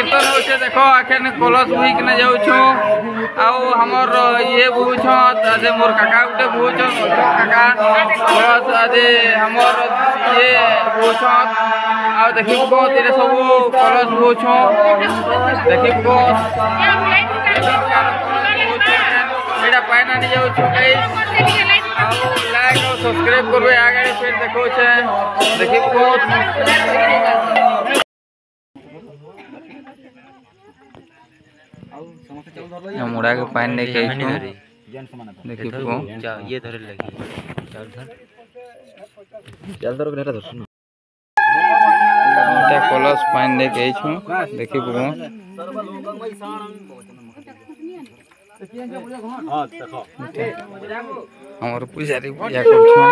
कीर्तन होचे देखो आखन कलश बुई के जाऊछु आउ हमर ये बुछ आदे मोर काका उठे बुछ काका कलश आदे हमर ये बुछ आउ देखिब को तेरे सब कलश बुछ देखिब को एटा पाइना नि जाऊछु गाइस लाइक और सब्सक्राइब करबे आगे फिर देखो छे देखिब को मुड़ा के पानी नहीं कहीं देखिए को ये धरे लगी चल धर के नेटा धर एटा कलश पानी नहीं कहीं देखिए को हां देखो हमर पुजारी पूजा करछो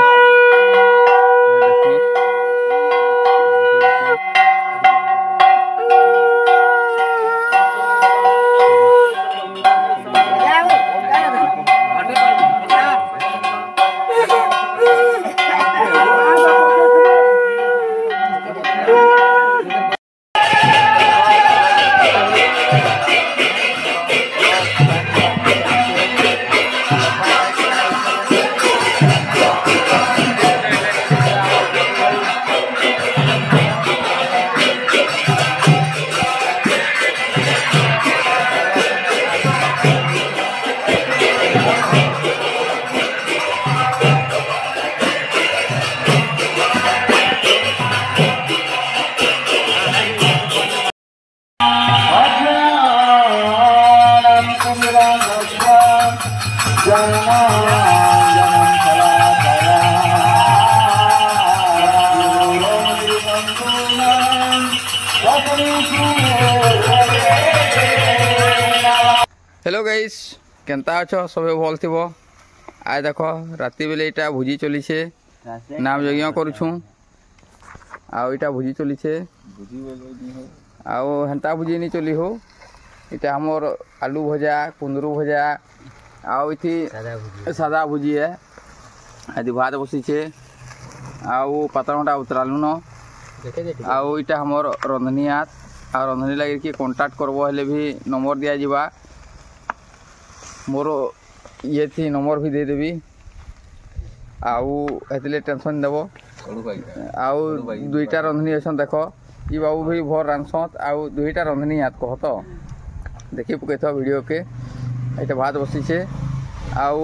हेलो गाइस केनता अछो सबे भल थिबो आय देखो राति बेले इटा भुजी चली छे नाम यज्ञ करूछु आउ इटा भुजी चली छे आउ हंता भुजी नि चली हो इटा हमर आलू भजा कुंदरू भजा आउ इथि सादा भुजी है आदि भात बसी छे आउ पातरटा उतरालु न आउ इटा हमर रंधनी हाथ आ रंधनी लागि कि कांटेक्ट करबो हेले भी नंबर दिया जिबा मोर ये थी नंबर भी दे देवी आउ एतले टेंशन देबो आउ दुईटा रंधनी असन देखो ई बाबू भी भर रांसत आउ दुईटा रंधनी हाथ कह तो देखि पके तो वीडियो के एटा भात बसी छे आउ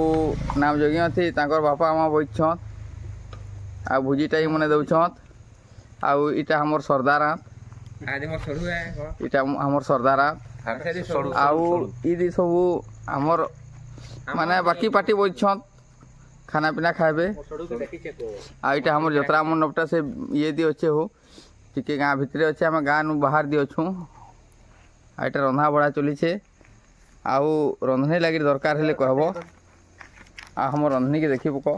नाम यज्ञ थी तांकर बापा मां बइछत आ भुजी टाई मने दउछत आउ इटा हमर सरदार आदि मोर सडु है इटा हमर सरदार आउ ई दी सब हमर माने बाकी पार्टी बइछत खाना पीना खाबे आ इटा हमर जत्रा मंडपटा से ये दी अच्छे हो टिके गां भितरे अच्छे हम गां नु बाहर दी अछु आ इटा रंधा बड़ा चली छे आउ रंधनी लागि दरकार हेले कहबो आ हमर रंधनी के देखि पको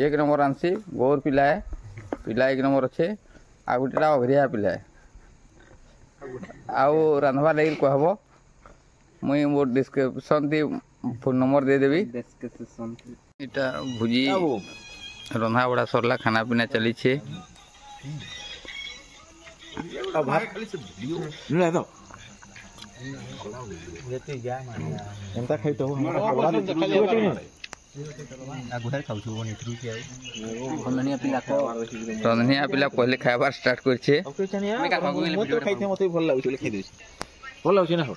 एक नंबर आंसी गोर पिला एक नंबर अच्छे आ गुटेला अघरिया पिला आउ रांधवा लागि कहबो मुई मोर डिस्क्रिप्शन दी फोन नंबर दे देबी डिस्क्रिप्शन इटा भुजी रंधा बड़ा सरला खाना पीना चली छे आ भात खाली से वीडियो न दो जेते जा माने एंता खाइतो हमरा बड़ा आगुठार खाउछु बनी थ्रू के रंधनिया पिला पहले खाइबार स्टार्ट कर छे मैं का खागु वीडियो खाइते मते भल लागु खाइ देछि भल लागु ना हो।